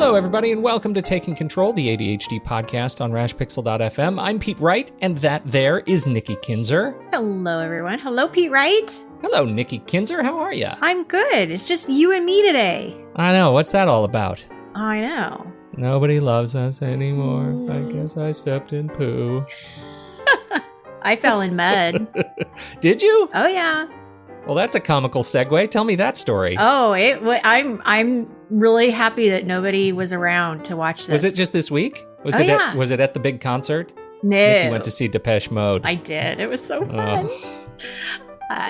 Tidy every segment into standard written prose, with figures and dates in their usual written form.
Hello, everybody, and welcome to Taking Control, the ADHD podcast on rashpixel.fm. I'm Pete Wright, and that there is Nikki Kinzer. Hello, everyone. Hello, Pete Wright. Hello, Nikki Kinzer. How are you? I'm good. It's just you and me today. I know. What's that all about? I know. Nobody loves us anymore. I guess I stepped in poo. I fell in mud. Did you? Oh, yeah. Well, that's a comical segue. Tell me that story. Oh, I'm really happy that nobody was around to watch this. Was it just this week? Was it at the big concert? No. Nikki went to see Depeche Mode. I did. It was so fun.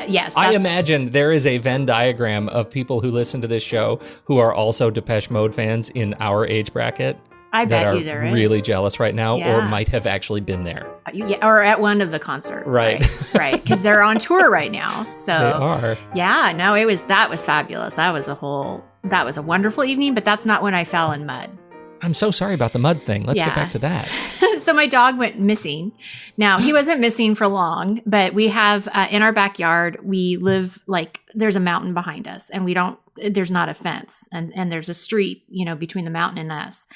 Yes. I imagine there is a Venn diagram of people who listen to this show who are also Depeche Mode fans in our age bracket. I bet you there is. Really jealous right now, yeah. Or might have actually been there. Yeah, or at one of the concerts. Right. Right. Because they're on tour right now. So they are. Yeah, no, that was fabulous. That was a wonderful evening, but that's not when I fell in mud. I'm so sorry about the mud thing. Let's get back to that. So my dog went missing. Now, he wasn't missing for long, but we have in our backyard, we live there's a mountain behind us and there's not a fence and there's a street, between the mountain and us.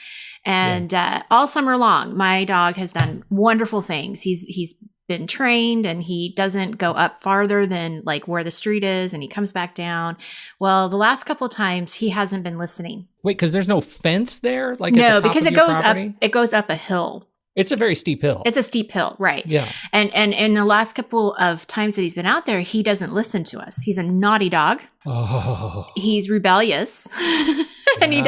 And all summer long, my dog has done wonderful things. He's been trained and he doesn't go up farther than where the street is and he comes back down. Well, the last couple of times he hasn't been listening. Wait, because there's no fence there? No, because it goes up a hill. It's a very steep hill. It's a steep hill, right. Yeah. And in the last couple of times that he's been out there, he doesn't listen to us. He's a naughty dog. Oh. He's rebellious. And he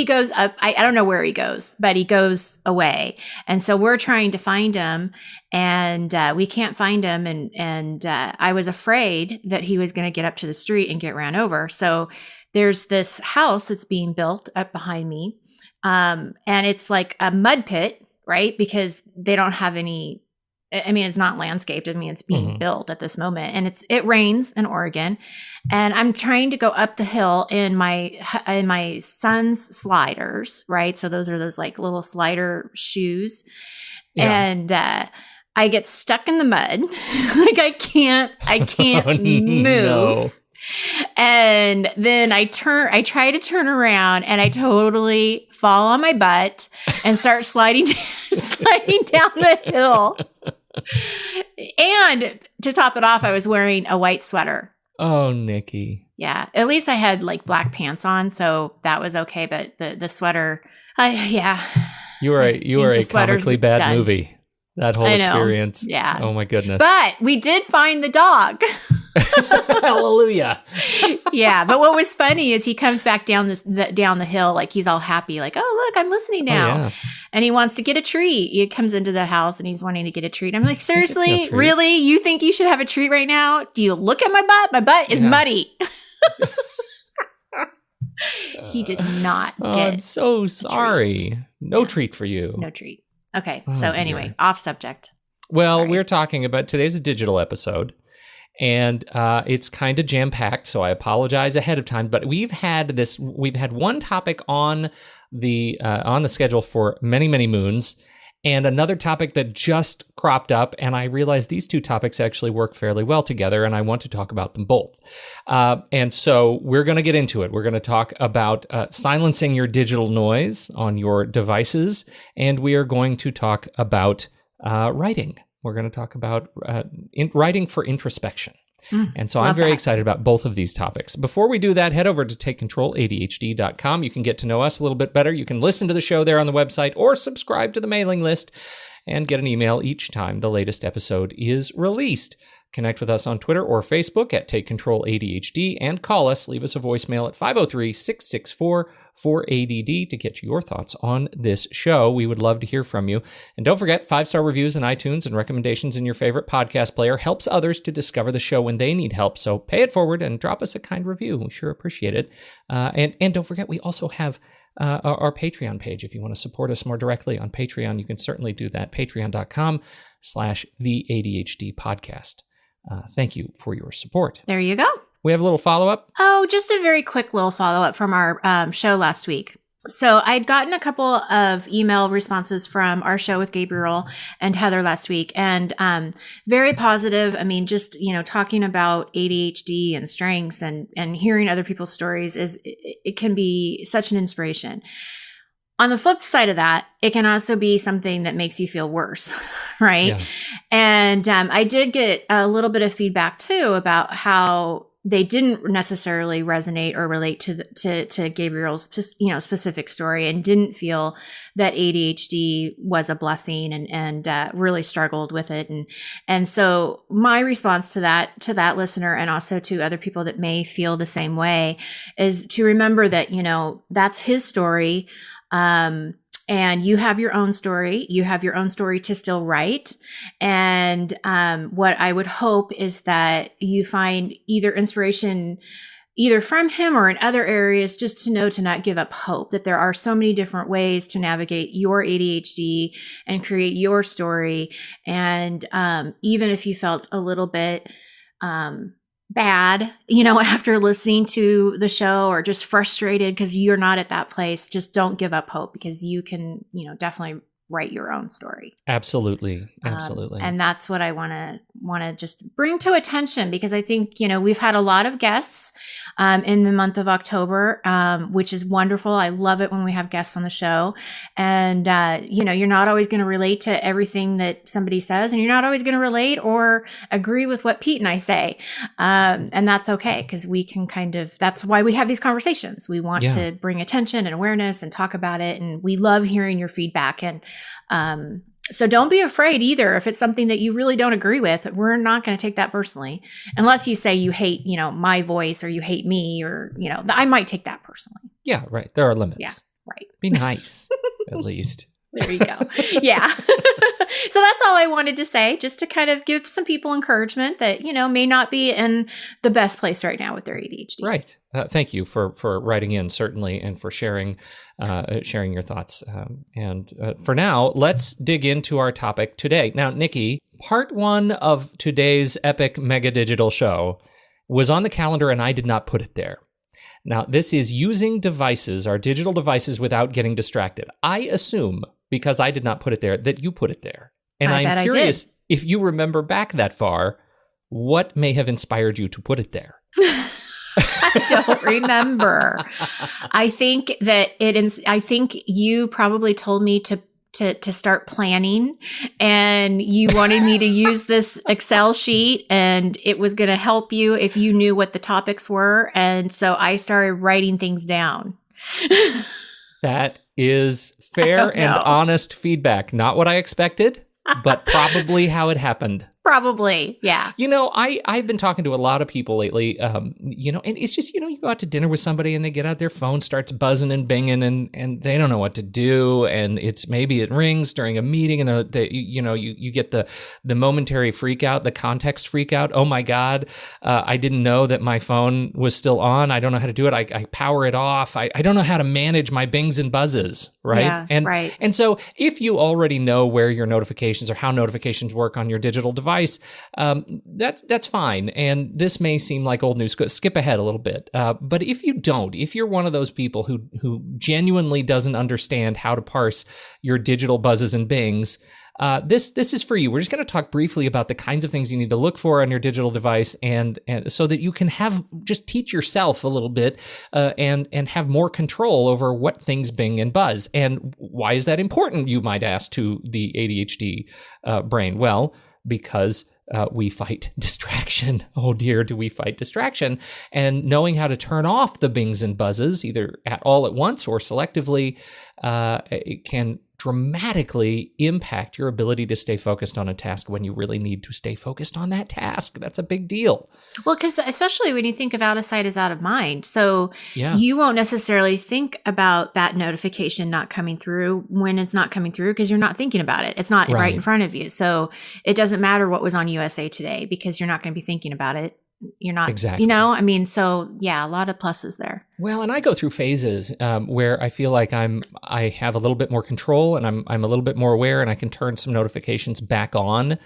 goes up, I don't know where he goes, but he goes away. And so we're trying to find him and we can't find him. And I was afraid that he was going to get up to the street and get ran over. So there's this house that's being built up behind me. And it's like a mud pit, right? Because they don't have any, it's not landscaped. It's being built at this moment and it rains in Oregon and I'm trying to go up the hill in my son's sliders, right? So those are those little slider shoes. Yeah. And, I get stuck in the mud. I can't move. No. And then I try to turn around and I totally fall on my butt and start sliding down the hill. And to top it off, I was wearing a white sweater. Oh, Nikki. Yeah. At least I had black pants on, so that was okay. But the sweater, yeah. You were a comically bad movie. That whole experience. Yeah. Oh my goodness. But we did find the dog. Hallelujah. Yeah. But what was funny is he comes back down the hill, he's all happy, oh, look, I'm listening now. Oh, yeah. And he wants to get a treat. He comes into the house and he's wanting to get a treat. I'm like, seriously? Really? You think you should have a treat right now? Do you look at my butt? My butt is muddy. He did not get I'm so sorry. No treat for you. No treat. Okay. So anyway, off subject. Well, Sorry. We're talking about today's a digital episode and it's kind of jam-packed. So I apologize ahead of time, but we've had one topic on the schedule for many, many moons and another topic that just cropped up. And I realized these two topics actually work fairly well together and I want to talk about them both. And so we're going to get into it. We're going to talk about silencing your digital noise on your devices. And we are going to talk about writing. We're going to talk about writing for introspection. And so I'm very excited about both of these topics. Before we do that, head over to takecontroladhd.com. You can get to know us a little bit better. You can listen to the show there on the website or subscribe to the mailing list and get an email each time the latest episode is released. Connect with us on Twitter or Facebook at Take Control ADHD and call us. Leave us a voicemail at 503-664-4ADD to get your thoughts on this show. We would love to hear from you. And don't forget, 5-star reviews in iTunes and recommendations in your favorite podcast player helps others to discover the show when they need help. So pay it forward and drop us a kind review. We sure appreciate it. And don't forget, we also have our Patreon page. If you want to support us more directly on Patreon, you can certainly do that. Patreon.com/the ADHD podcast. Thank you for your support. There you go. We have a little follow-up. Oh, just a very quick little follow-up from our show last week. So I'd gotten a couple of email responses from our show with Gabriel and Heather last week and very positive. Just, talking about ADHD and strengths and hearing other people's stories it can be such an inspiration. on the flip side of that, it can also be something that makes you feel worse, right? Yeah. And I did get a little bit of feedback too about how they didn't necessarily resonate or relate to Gabriel's specific story, and didn't feel that ADHD was a blessing, and really struggled with it. And so my response to that listener, and also to other people that may feel the same way, is to remember that, that's his story. And you have your own story. You have your own story to still write. And what I would hope is that you find either inspiration either from him or in other areas, just to know to not give up hope, that there are so many different ways to navigate your ADHD and create your story. And even if you felt a little bit bad, after listening to the show, or just frustrated because you're not at that place, just don't give up hope, because you can, definitely write your own story. Absolutely. And that's what I want to just bring to attention, because I think, we've had a lot of guests in the month of October, which is wonderful. I love it when we have guests on the show. And, you're not always going to relate to everything that somebody says, and you're not always going to relate or agree with what Pete and I say. And that's okay, because we can that's why we have these conversations. We want to bring attention and awareness and talk about it. And we love hearing your feedback. And so don't be afraid either. If it's something that you really don't agree with, we're not going to take that personally, unless you say you hate, my voice, or you hate me, or, I might take that personally. Yeah, right. There are limits. Yeah, right. Be nice, at least. There you go. Yeah. So that's all I wanted to say, just to kind of give some people encouragement that, may not be in the best place right now with their ADHD. Right. Thank you for writing in, certainly, and for sharing your thoughts. And for now, let's dig into our topic today. Now, Nikki, part 1 of today's epic mega digital show was on the calendar, and I did not put it there. Now, this is using devices, our digital devices, without getting distracted. I assume, because I did not put it there, that you put it there. And I'm curious, if you remember back that far, what may have inspired you to put it there? I don't remember. I think that I think you probably told me to start planning, and you wanted me to use this Excel sheet, and it was going to help you if you knew what the topics were. And so I started writing things down. That is fair and honest feedback. Not what I expected, but probably how it happened. Probably, yeah. I've been talking to a lot of people lately, and it's just, you go out to dinner with somebody and they get out, their phone starts buzzing and binging, and they don't know what to do. And maybe it rings during a meeting, and you get the momentary freak out, the context freak out. Oh my God, I didn't know that my phone was still on. I don't know how to do it. I power it off. I don't know how to manage my bings and buzzes, right? Yeah, right. And so if you already know where your notifications or how notifications work on your digital device, that's fine. And this may seem like old news. Skip ahead a little bit. But if you don't, if you're one of those people who genuinely doesn't understand how to parse your digital buzzes and bings, this is for you. We're just going to talk briefly about the kinds of things you need to look for on your digital device, and so that you can just teach yourself a little bit, and have more control over what things bing and buzz. And why is that important, you might ask, to the ADHD brain? Well, because we fight distraction. Oh dear, do we fight distraction? And knowing how to turn off the bings and buzzes, either all at once or selectively, it can dramatically impact your ability to stay focused on a task when you really need to stay focused on that task. That's a big deal. Well, because especially when you think of out of sight is out of mind. So you won't necessarily think about that notification not coming through when it's not coming through, because you're not thinking about it. It's not right in front of you. So it doesn't matter what was on USA Today, because you're not going to be thinking about it. You're not, exactly. So yeah, a lot of pluses there. Well, and I go through phases where I feel like I have a little bit more control, and I'm a little bit more aware, and I can turn some notifications back on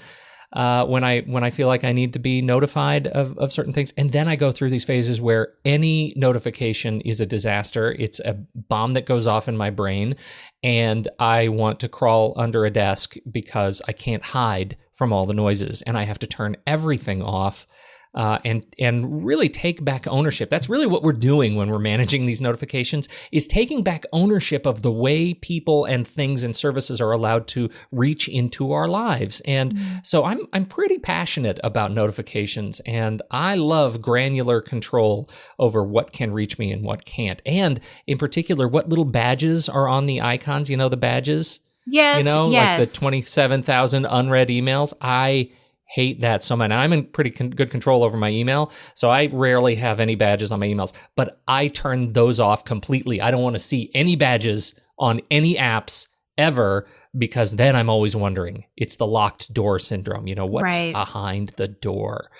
when I feel like I need to be notified of certain things. And then I go through these phases where any notification is a disaster. It's a bomb that goes off in my brain, and I want to crawl under a desk because I can't hide from all the noises, and I have to turn everything off. and really take back ownership. That's really what we're doing when we're managing these notifications, is taking back ownership of the way people and things and services are allowed to reach into our lives. And so I'm pretty passionate about notifications, and I love granular control over what can reach me and what can't. And in particular, what little badges are on the icons, the badges? Yes, like the 27,000 unread emails. I hate that so much. I'm in pretty good control over my email, so I rarely have any badges on my emails, but I turn those off completely. I don't want to see any badges on any apps ever, because then I'm always wondering. It's the locked door syndrome. What's behind the door?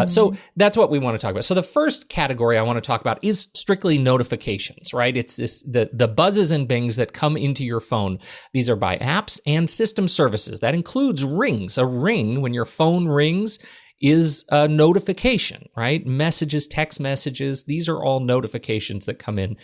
So that's what we want to talk about. So the first category I want to talk about is strictly notifications, right? It's the buzzes and bings that come into your phone. These are by apps and system services. That includes rings. A ring, when your phone rings, is a notification, right? Messages, text messages, these are all notifications that come in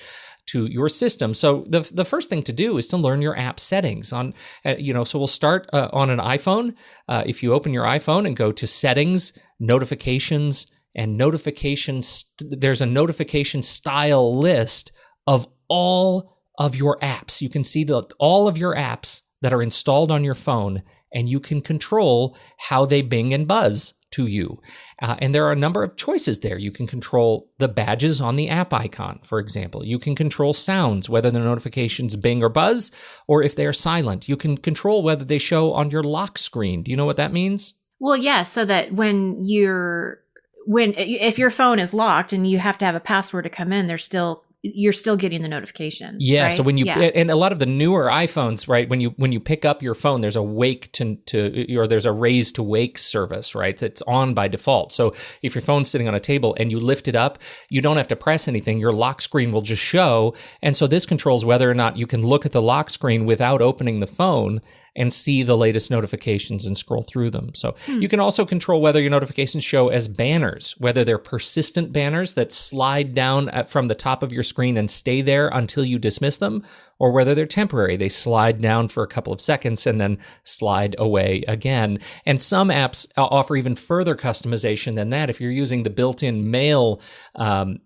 to your system. So the first thing to do is to learn your app settings so we'll start on an iPhone. If you open your iPhone and go to settings, notifications, and notifications, there's a notification style list of all of your apps. You can see all of your apps that are installed on your phone, and you can control how they bing and buzz to you. And there are a number of choices there. You can control the badges on the app icon, for example. You can control sounds, whether the notifications bing or buzz, or if they're silent. You can control whether they show on your lock screen. Do you know what that means? Well, yeah, so that if your phone is locked and you have to have a password to come in, you're still getting the notifications. Yeah. Right? So when and a lot of the newer iPhones, right, when you pick up your phone, there's a wake or there's a raise to wake service, right? It's on by default. So if your phone's sitting on a table and you lift it up, you don't have to press anything. Your lock screen will just show. And so this controls whether or not you can look at the lock screen without opening the phone and see the latest notifications and scroll through them. So you can also control whether your notifications show as banners, whether they're persistent banners that slide down from the top of your screen and stay there until you dismiss them, or whether they're temporary. They slide down for a couple of seconds and then slide away again. And some apps offer even further customization than that. If you're using the built-in mail app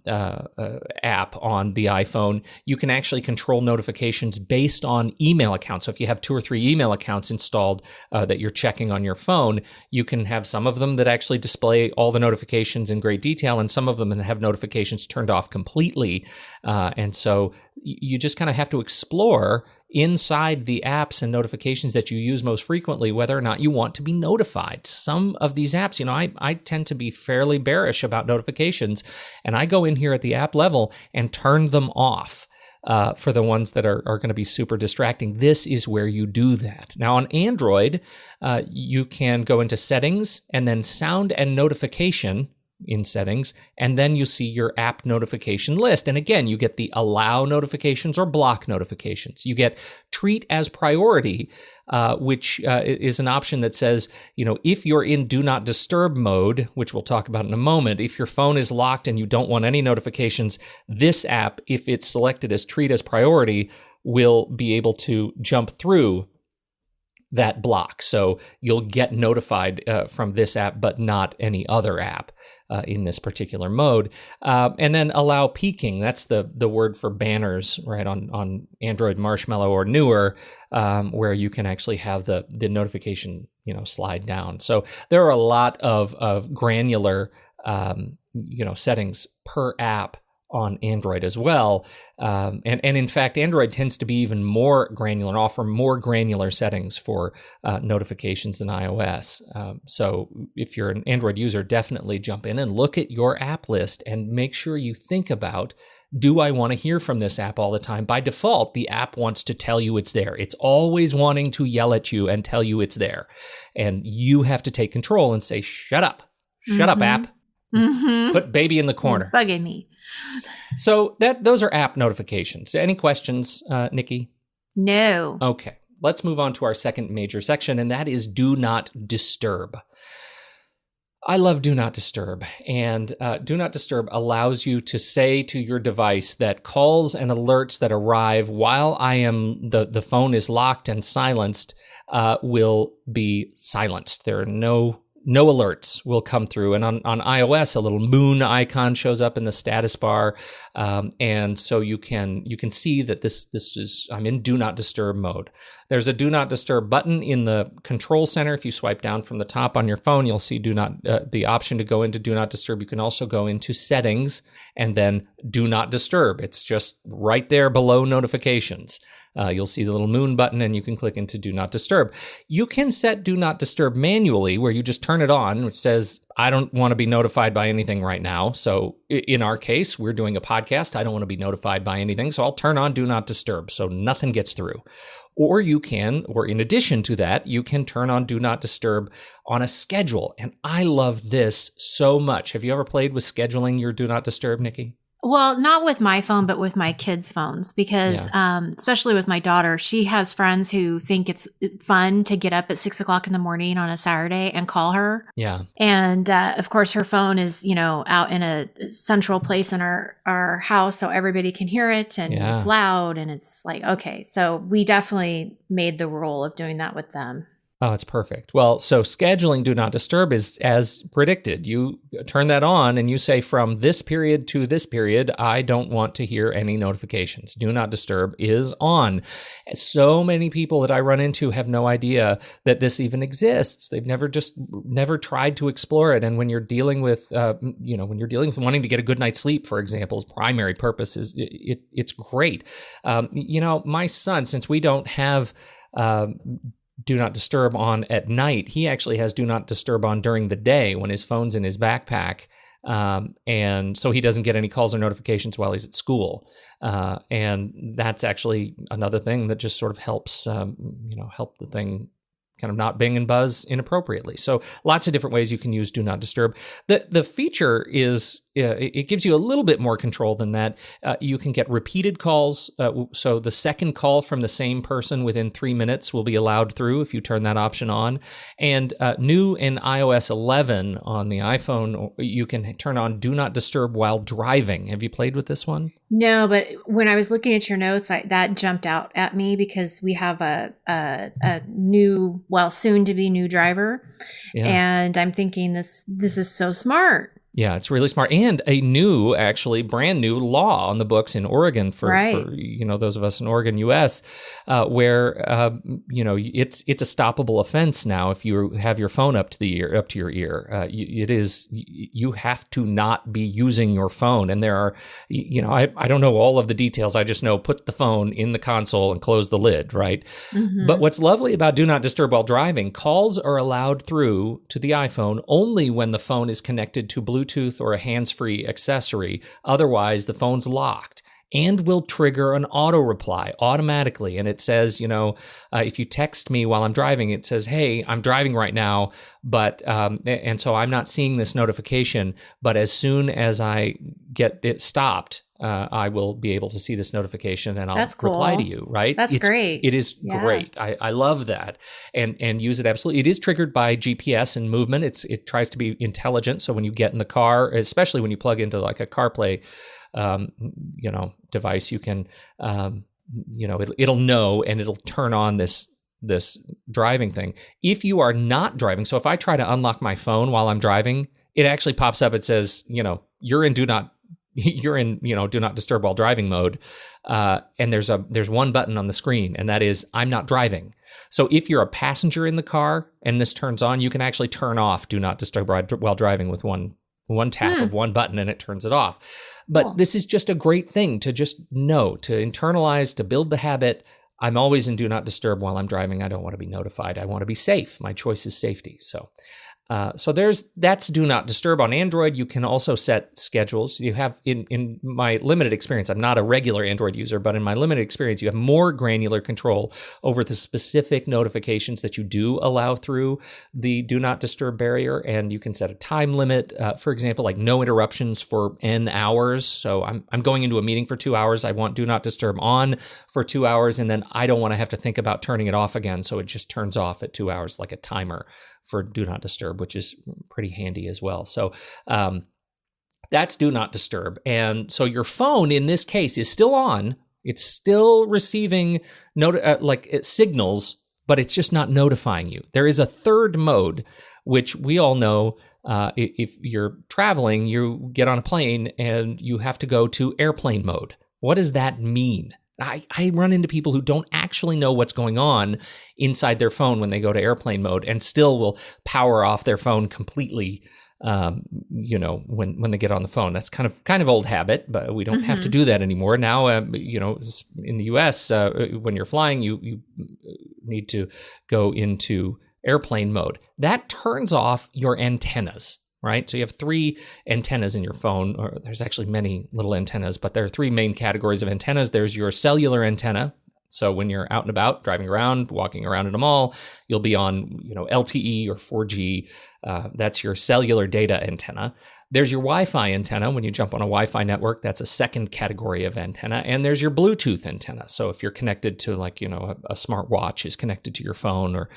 on the iPhone, you can actually control notifications based on email accounts. So if you have 2 or 3 email accounts installed that you're checking on your phone, you can have some of them that actually display all the notifications in great detail, and some of them that have notifications turned off completely. And so you just kind of have to explore inside the apps and notifications that you use most frequently whether or not you want to be notified. Some of these apps, I tend to be fairly bearish about notifications, and I go in here at the app level and turn them off. For the ones that are going to be super distracting. This is where you do that. Now on Android, you can go into settings and then sound and notification in settings, and then you see your app notification list. And again, you get the allow notifications or block notifications. You get treat as priority, which is an option that says, if you're in do not disturb mode, which we'll talk about in a moment, if your phone is locked and you don't want any notifications, this app, if it's selected as treat as priority, will be able to jump through that block. So you'll get notified from this app, but not any other app in this particular mode. And then allow peeking. That's the word for banners, right, on Android Marshmallow or newer, where you can actually have the notification, slide down. So there are a lot of granular, settings per app on Android as well. And in fact, Android tends to be even more granular and offer more granular settings for notifications than iOS. So if you're an Android user, definitely jump in and look at your app list and make sure you think about, do I want to hear from this app all the time? By default, the app wants to tell you it's there. It's always wanting to yell at you and tell you it's there. And you have to take control and say, shut up. Shut up, app. Put baby in the corner. Bugging me. So those are app notifications. Any questions, Nikki? No. Okay. Let's move on to our second major section, and that is do not disturb. I love do not disturb, and do not disturb allows you to say to your device that calls and alerts that arrive while the phone is locked and silenced will be silenced. There are no no alerts will come through. And on iOS, a little moon icon shows up in the status bar. And so you can see that this is, I'm in do not disturb mode. There's a do not disturb button in the control center. If you swipe down from the top on your phone, you'll see the option to go into do not disturb. You can also go into settings and then do not disturb. It's just right there below notifications. You'll see the little moon button and you can click into do not disturb. You can set do not disturb manually where you just turn it on, which says, I don't want to be notified by anything right now. So in our case, we're doing a podcast. I don't want to be notified by anything. So I'll turn on do not disturb so nothing gets through. Or in addition to that, you can turn on do not disturb on a schedule. And I love this so much. Have you ever played with scheduling your do not disturb, Nikki? Well, not with my phone, but with my kids' phones, because especially with my daughter, she has friends who think it's fun to get up at 6 o'clock in the morning on a Saturday and call her. Yeah. And of course, her phone is, out in a central place in our house, so everybody can hear it, and it's loud, and it's like, okay. So we definitely made the rule of doing that with them. Oh, it's perfect. Well, so scheduling do not disturb is as predicted. You turn that on and you say from this period to this period, I don't want to hear any notifications. Do not disturb is on. So many people that I run into have no idea that this even exists. They've never tried to explore it. And when you're dealing with, wanting to get a good night's sleep, for example, his primary purpose is it's great. My son, since we don't have, do not disturb on at night, he actually has do not disturb on during the day when his phone's in his backpack. And so he doesn't get any calls or notifications while he's at school. And that's actually another thing that just sort of helps, help the thing kind of not bing and buzz inappropriately. So lots of different ways you can use do not disturb. The feature is, it gives you a little bit more control than that. You can get repeated calls. So the second call from the same person within 3 minutes will be allowed through if you turn that option on. And new in iOS 11 on the iPhone, you can turn on do not disturb while driving. Have you played with this one? No, but when I was looking at your notes, that jumped out at me because we have a new, soon to be new driver, and I'm thinking this is so smart. Yeah, it's really smart. And a new, actually brand new law on the books in Oregon for those of us in Oregon, US, where it's a stoppable offense now if you have your phone up to your ear. You have to not be using your phone. And there are, I don't know all of the details. I just know put the phone in the console and close the lid, right? Mm-hmm. But what's lovely about do not disturb while driving, calls are allowed through to the iPhone only when the phone is connected to Bluetooth or a hands-free accessory. Otherwise, the phone's locked and will trigger an auto reply automatically. And it says, if you text me while I'm driving, it says, hey, I'm driving right now, but and so I'm not seeing this notification. But as soon as I get it stopped, I will be able to see this notification and I'll reply to you, right? That's great. It is great. I love that and use it absolutely. It is triggered by GPS and movement. It tries to be intelligent. So when you get in the car, especially when you plug into like a CarPlay, device, you can, it'll know and it'll turn on this driving thing. If you are not driving, so if I try to unlock my phone while I'm driving, it actually pops up. It says, you're in do not disturb while driving mode. And there's one button on the screen, and that is I'm not driving. So if you're a passenger in the car and this turns on, you can actually turn off do not disturb while driving with one tap of one button, and it turns it off. But this is just a great thing to just know, to internalize, to build the habit. I'm always in do not disturb while I'm driving. I don't want to be notified. I want to be safe. My choice is safety. So that's do not disturb. On Android, you can also set schedules. You have, in my limited experience, I'm not a regular Android user, but in my limited experience, you have more granular control over the specific notifications that you do allow through the do not disturb barrier. And you can set a time limit, for example, like no interruptions for N hours. So I'm going into a meeting for 2 hours. I want do not disturb on for 2 hours, and then I don't want to have to think about turning it off again. So it just turns off at 2 hours like a timer for do not disturb, which is pretty handy as well. So that's do not disturb. And so your phone in this case is still on. It's still receiving signals, but it's just not notifying you. There is a third mode, which we all know. If you're traveling, you get on a plane and you have to go to airplane mode. What does that mean? I run into people who don't actually know what's going on inside their phone when they go to airplane mode and still will power off their phone completely, when they get on the phone. That's kind of old habit, but we don't have to do that anymore. Now, in the US, when you're flying, you need to go into airplane mode. That turns off your antennas. Right? So you have 3 antennas in your phone, or there's actually many little antennas, but there are 3 main categories of antennas. There's your cellular antenna. So when you're out and about, driving around, walking around in a mall, you'll be on, LTE or 4G. That's your cellular data antenna. There's your Wi-Fi antenna. When you jump on a Wi-Fi network, that's a second category of antenna. And there's your Bluetooth antenna. So if you're connected to a smart watch is connected to your phone, or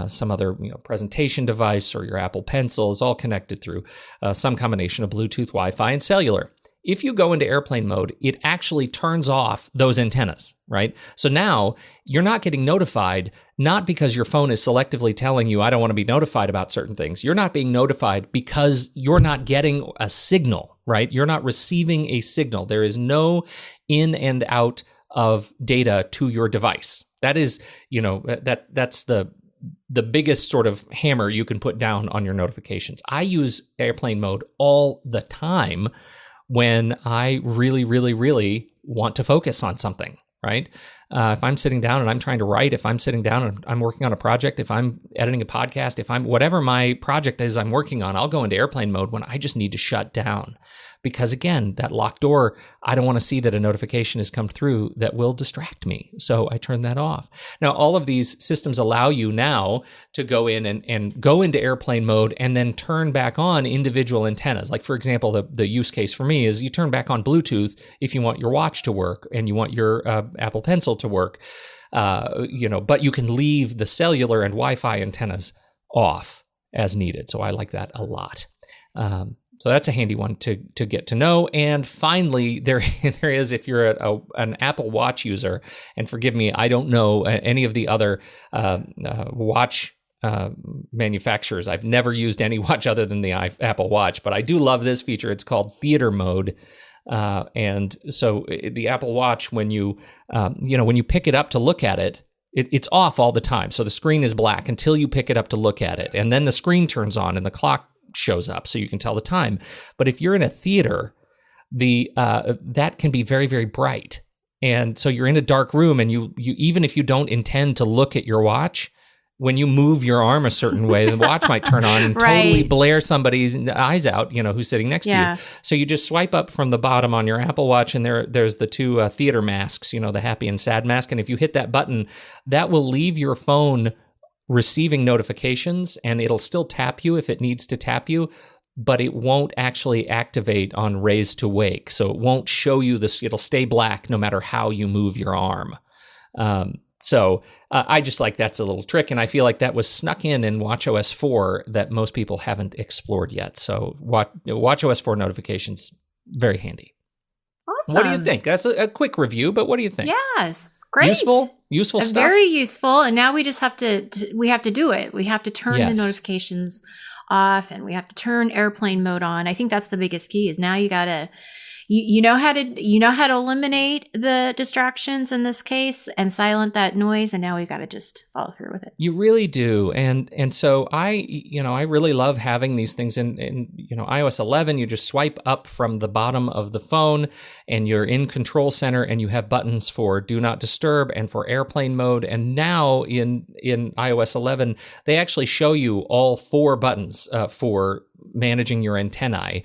some other presentation device, or your Apple Pencil is all connected through some combination of Bluetooth, Wi-Fi, and cellular. If you go into airplane mode, it actually turns off those antennas, right? So now you're not getting notified, not because your phone is selectively telling you, I don't want to be notified about certain things. You're not being notified because you're not getting a signal, right? You're not receiving a signal. There is no in and out of data to your device. That is, that's the biggest sort of hammer you can put down on your notifications. I use airplane mode all the time when I really, really, really want to focus on something, right? If I'm sitting down and I'm trying to write, if I'm sitting down and I'm working on a project, if I'm editing a podcast, if I'm whatever my project is I'm working on, I'll go into airplane mode when I just need to shut down. Because again, that locked door, I don't want to see that a notification has come through that will distract me. So I turn that off. Now, all of these systems allow you now to go in and go into airplane mode and then turn back on individual antennas. Like, for example, the use case for me is you turn back on Bluetooth if you want your watch to work and you want your Apple Pencil to work, but you can leave the cellular and Wi-Fi antennas off as needed. So I like that a lot. So that's a handy one to get to know. And finally, there is, if you're an Apple Watch user, and forgive me, I don't know any of the other watch manufacturers. I've never used any watch other than the Apple Watch, but I do love this feature. It's called theater mode. And so the Apple Watch, when you pick it up to look at it, it's off all the time. So the screen is black until you pick it up to look at it. And then the screen turns on and the clock shows up so you can tell the time. But if you're in a theater, that can be very, very bright. And so you're in a dark room, and you even if you don't intend to look at your watch, when you move your arm a certain way, the watch might turn on and totally blare somebody's eyes out, who's sitting next to you. So you just swipe up from the bottom on your Apple Watch, and there's the 2 theater masks, the happy and sad mask. And if you hit that button, that will leave your phone receiving notifications, and it'll still tap you if it needs to tap you, but it won't actually activate on raise to wake. So it won't show you this. It'll stay black no matter how you move your arm. So I just like that's a little trick, and I feel like that was snuck in watchOS 4 that most people haven't explored yet. So watchOS 4 notifications, very handy. Awesome. What do you think? That's a quick review, but what do you think? Yes. Great. Useful stuff. Very useful. And now we just have to we have to do it. We have to turn the notifications off, and we have to turn airplane mode on. I think that's the biggest key is now you got to you know how to eliminate the distractions in this case and silent that noise, and now we've got to just follow through with it. You really do. And so I really love having these things in iOS 11. You just swipe up from the bottom of the phone and you're in Control Center, and you have buttons for Do Not Disturb and for airplane mode. And now in iOS 11, they actually show you all 4 buttons for managing your antennae.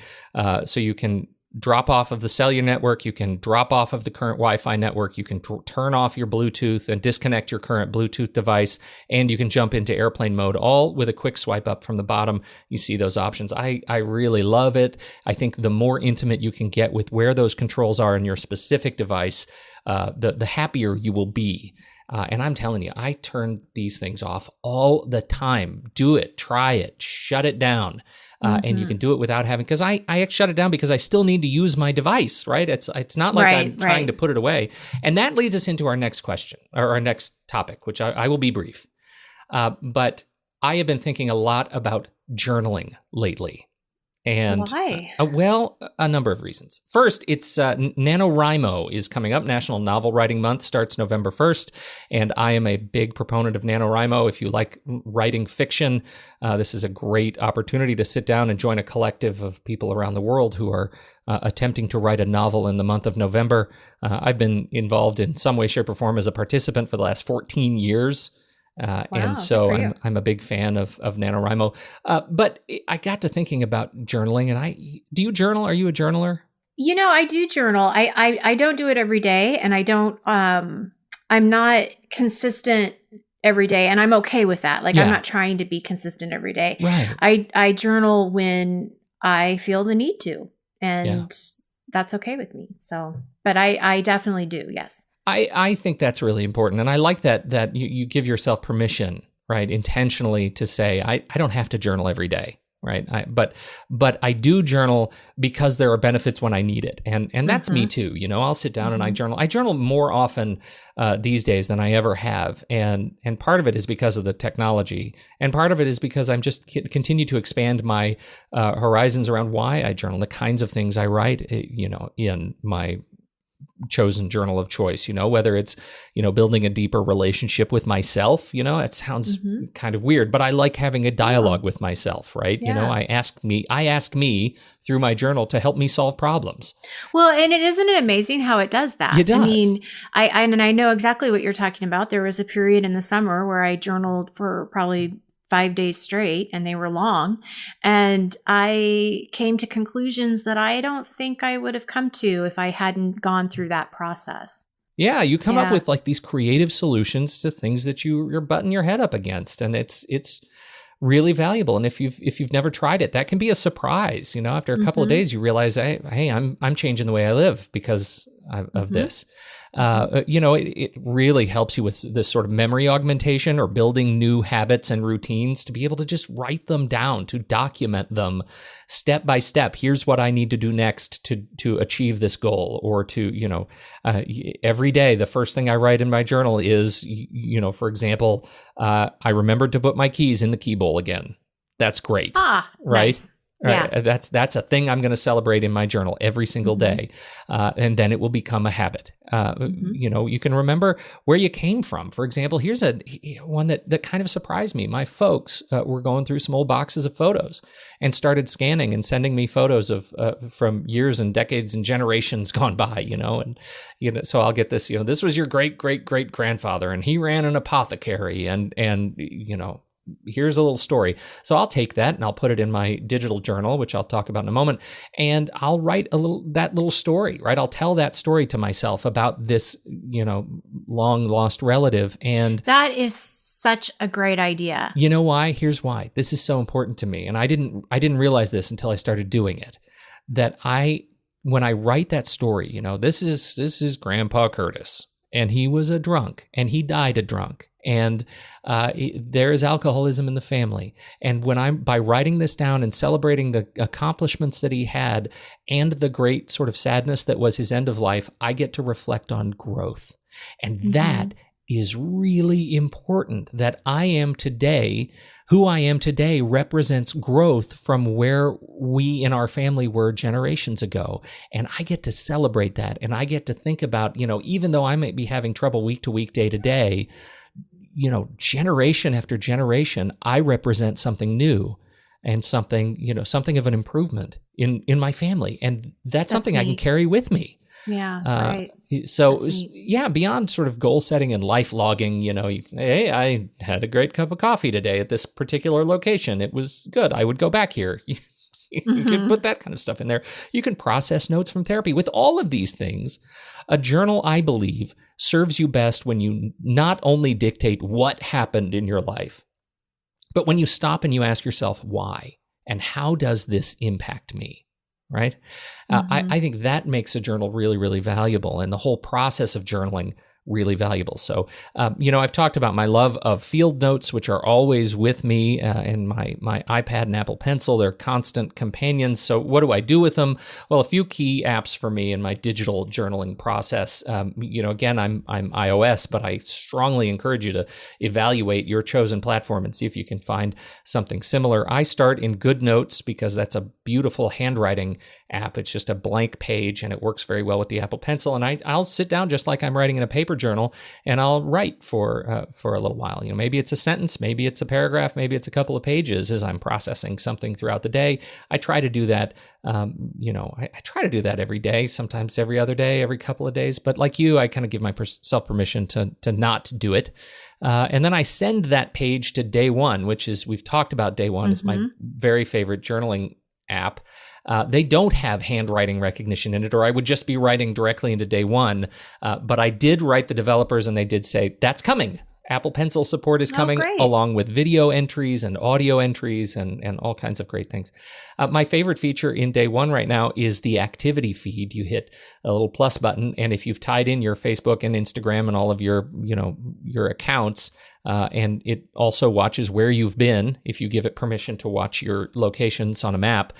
So you can drop off of the cellular network, you can drop off of the current Wi-Fi network, you can turn off your Bluetooth and disconnect your current Bluetooth device, and you can jump into airplane mode, all with a quick swipe up from the bottom. You see those options. I really love it. I think the more intimate you can get with where those controls are in your specific device, the happier you will be. And I'm telling you, I turn these things off all the time. Do it, try it, shut it down. And you can do it without having, because I shut it down because I still need to use my device, right? It's not like I'm trying to put it away. And that leads us into our next question, or our next topic, which I will be brief. But I have been thinking a lot about journaling lately. And why? Well, a number of reasons. First, it's NaNoWriMo is coming up. National Novel Writing Month starts November 1st. And I am a big proponent of NaNoWriMo. If you like writing fiction, this is a great opportunity to sit down and join a collective of people around the world who are attempting to write a novel in the month of November. I've been involved in some way, shape, or form as a participant for the last 14 years. Wow, and so I'm a big fan of NaNoWriMo. But I got to thinking about journaling, and do you journal? Are you a journaler? I do journal. I don't do it every day, and I don't, I'm not consistent every day, and I'm okay with that. Like, I'm not trying to be consistent every day. Right. I journal when I feel the need to, and that's okay with me. So, but I definitely do. Yes. I think that's really important. And I like that you give yourself permission, right, intentionally to say, I don't have to journal every day, right? But I do journal because there are benefits when I need it. And that's me too. I'll sit down and I journal. I journal more often these days than I ever have. And part of it is because of the technology. And part of it is because I'm just continue to expand my horizons around why I journal, the kinds of things I write, in my chosen journal of choice, whether it's, building a deeper relationship with myself, it sounds kind of weird, but I like having a dialogue with myself, right? Yeah. I ask me through my journal to help me solve problems. Well, and isn't it amazing how it does that? It does. I mean, I know exactly what you're talking about. There was a period in the summer where I journaled for probably 5 days straight, and they were long. And I came to conclusions that I don't think I would have come to if I hadn't gone through that process. Yeah, you come up with like these creative solutions to things that you're butting your head up against, and it's really valuable. And if you've never tried it, that can be a surprise. After a couple of days, you realize, hey, I'm changing the way I live because of this. It really helps you with this sort of memory augmentation or building new habits and routines to be able to just write them down, to document them step by step. Here's what I need to do next to achieve this goal, or to, every day, the first thing I write in my journal is, for example, I remembered to put my keys in the key bowl again. That's great. Right? Nice. Right. Yeah. That's a thing I'm going to celebrate in my journal every single day. And then it will become a habit. You can remember where you came from. For example, here's one that kind of surprised me. My folks were going through some old boxes of photos and started scanning and sending me photos of from years and decades and generations gone by, and so I'll get this, this was your great grandfather, and he ran an apothecary, and here's a little story. So I'll take that and I'll put it in my digital journal, which I'll talk about in a moment, and I'll write that little story, right? I'll tell that story to myself about this, long lost relative. And that is such a great idea. You know why? Here's why. This is so important to me. And I didn't realize this until I started doing it, that when I write that story, this is Grandpa Curtis, and he was a drunk, and he died a drunk. And there is alcoholism in the family. And by writing this down and celebrating the accomplishments that he had and the great sort of sadness that was his end of life, I get to reflect on growth. And that is really important, that who I am today represents growth from where we in our family were generations ago. And I get to celebrate that. And I get to think about, even though I might be having trouble week to week, day to day, generation after generation, I represent something new and something of an improvement in my family. And that's something neat. I can carry with me. Yeah. Right. So beyond sort of goal setting and life logging, hey, I had a great cup of coffee today at this particular location. It was good. I would go back here. You can put that kind of stuff in there. You can process notes from therapy. With all of these things, a journal, I believe, serves you best when you not only dictate what happened in your life, but when you stop and you ask yourself why, and how does this impact me, right? I think that makes a journal really, really valuable. And the whole process of journaling really valuable. So, I've talked about my love of field notes, which are always with me in my iPad and Apple Pencil. They're constant companions. So what do I do with them? Well, a few key apps for me in my digital journaling process. Again, I'm iOS, but I strongly encourage you to evaluate your chosen platform and see if you can find something similar. I start in GoodNotes because that's a beautiful handwriting app. It's just a blank page and it works very well with the Apple Pencil. And I'll sit down just like I'm writing in a paper journal, and I'll write for a little while. Maybe it's a sentence, maybe it's a paragraph, maybe it's a couple of pages as I'm processing something throughout the day. I try to do that. I try to do that every day, sometimes every other day, every couple of days. But like you, I kind of give myself permission to not do it. And then I send that page to Day One, which is, we've talked about Day One, is my very favorite journaling app. They don't have handwriting recognition in it, or I would just be writing directly into Day One. But I did write the developers, and they did say, that's coming. Apple Pencil support is coming, along with video entries and audio entries and all kinds of great things. My favorite feature in Day One right now is the activity feed. You hit a little plus button, and if you've tied in your Facebook and Instagram and all of your accounts, and it also watches where you've been, if you give it permission to watch your locations on a map,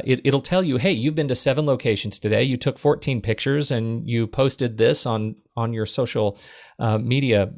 it'll tell you, hey, you've been to 7 locations today. You took 14 pictures and you posted this on your social media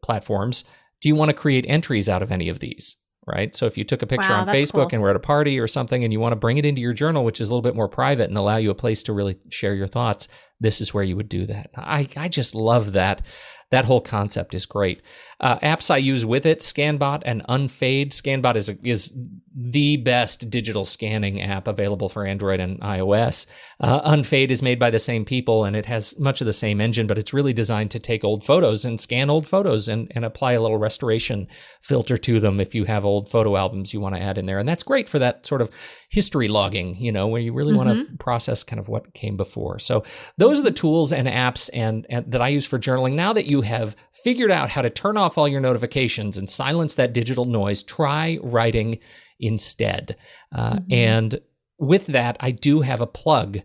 platforms. Do you want to create entries out of any of these? Right. So if you took a picture on Facebook and we're at a party or something and you want to bring it into your journal, which is a little bit more private and allow you a place to really share your thoughts, this is where you would do that. I just love that. That whole concept is great. Apps I use with it, ScanBot and Unfade. ScanBot is the best digital scanning app available for Android and iOS. Unfade is made by the same people, and it has much of the same engine, but it's really designed to take old photos and scan old photos and apply a little restoration filter to them if you have old photo albums you want to add in there. And that's great for that sort of history logging, where you really want to process kind of what came before. So those are the tools and apps and that I use for journaling. Now that you have figured out how to turn off all your notifications and silence that digital noise, try writing instead. And with that, I do have a plug.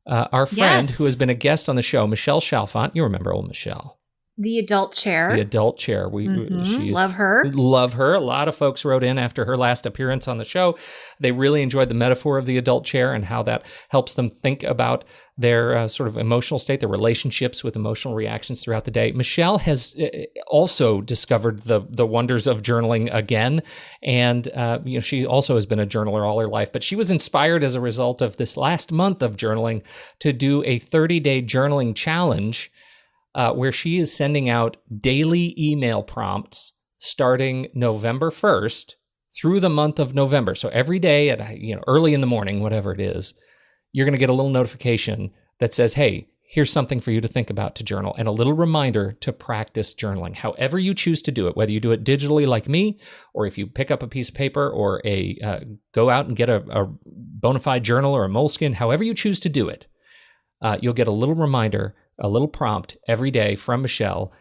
Our friend who has been a guest on the show, Michelle Chalfant, you remember old Michelle. The adult chair. The adult chair. She's love her. Love her. A lot of folks wrote in after her last appearance on the show. They really enjoyed the metaphor of the adult chair and how that helps them think about their sort of emotional state, their relationships with emotional reactions throughout the day. Michelle has also discovered the wonders of journaling again. And, she also has been a journaler all her life, but she was inspired as a result of this last month of journaling to do a 30-day journaling challenge where she is sending out daily email prompts starting November 1st through the month of November. So every day at early in the morning, whatever it is, you're going to get a little notification that says, hey, here's something for you to think about to journal, and a little reminder to practice journaling. However you choose to do it, whether you do it digitally like me, or if you pick up a piece of paper or go out and get a bona fide journal or a Moleskine, however you choose to do it, you'll get a little reminder, a little prompt every day from Michelle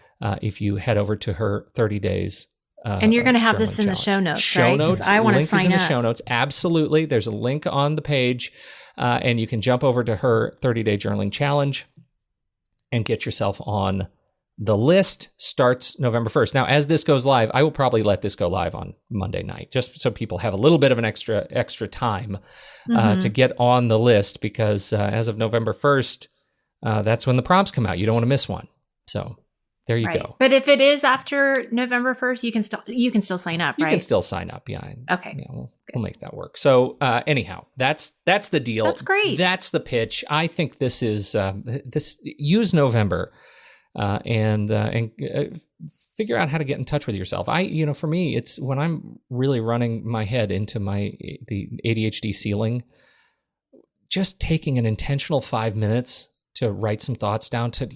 if you head over to her 30 days. And you're going to have this in the show notes, right? Because I want to sign up. Link is in the show notes. Absolutely. There's a link on the page, and you can jump over to her 30-day journaling challenge and get yourself on the list. Starts November 1st. Now, as this goes live, I will probably let this go live on Monday night, just so people have a little bit of an extra time to get on the list, because as of November 1st, that's when the prompts come out. You don't want to miss one. So there you go. But if it is after November 1st, you can still sign up, right? You can still sign up. Yeah. Okay. Yeah, we'll make that work. So anyhow, that's the deal. That's great. That's the pitch. I think this is use November and figure out how to get in touch with yourself. For me, it's when I'm really running my head into the ADHD ceiling, just taking an intentional 5 minutes to write some thoughts down to,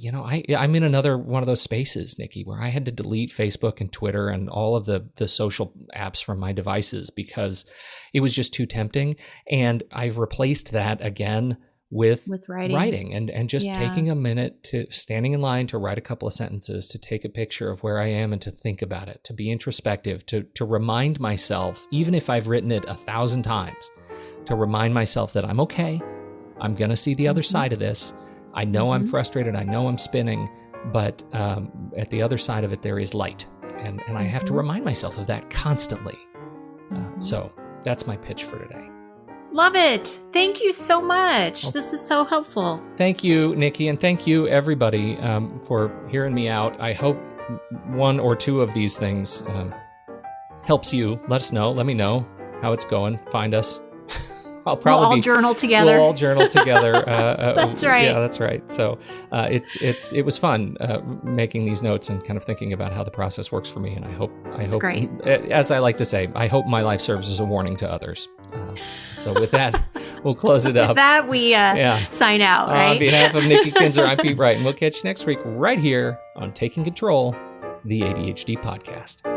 I'm in another one of those spaces, Nikki, where I had to delete Facebook and Twitter and all of the social apps from my devices because it was just too tempting. And I've replaced that again with writing and just taking a minute to standing in line to write a couple of sentences, to take a picture of where I am and to think about it, to be introspective, to remind myself, even if I've written it 1,000 times, to remind myself that I'm okay. I'm going to see the other side of this. I know I'm frustrated. I know I'm spinning, but at the other side of it, there is light. And I have to remind myself of that constantly. So that's my pitch for today. Love it. Thank you so much. This is so helpful. Thank you, Nikki, and thank you, everybody, for hearing me out. I hope one or two of these things helps you. Let us know. Let me know how it's going. Find us. We'll all journal together. We'll all journal together. That's right. Yeah, that's right. So it was fun making these notes and kind of thinking about how the process works for me. And I hope, great. As I like to say, I hope my life serves as a warning to others. So with that, we'll close it up. With that, we sign out, right? On behalf of Nikki Kinzer, I'm Pete Wright, and we'll catch you next week right here on Taking Control, the ADHD podcast.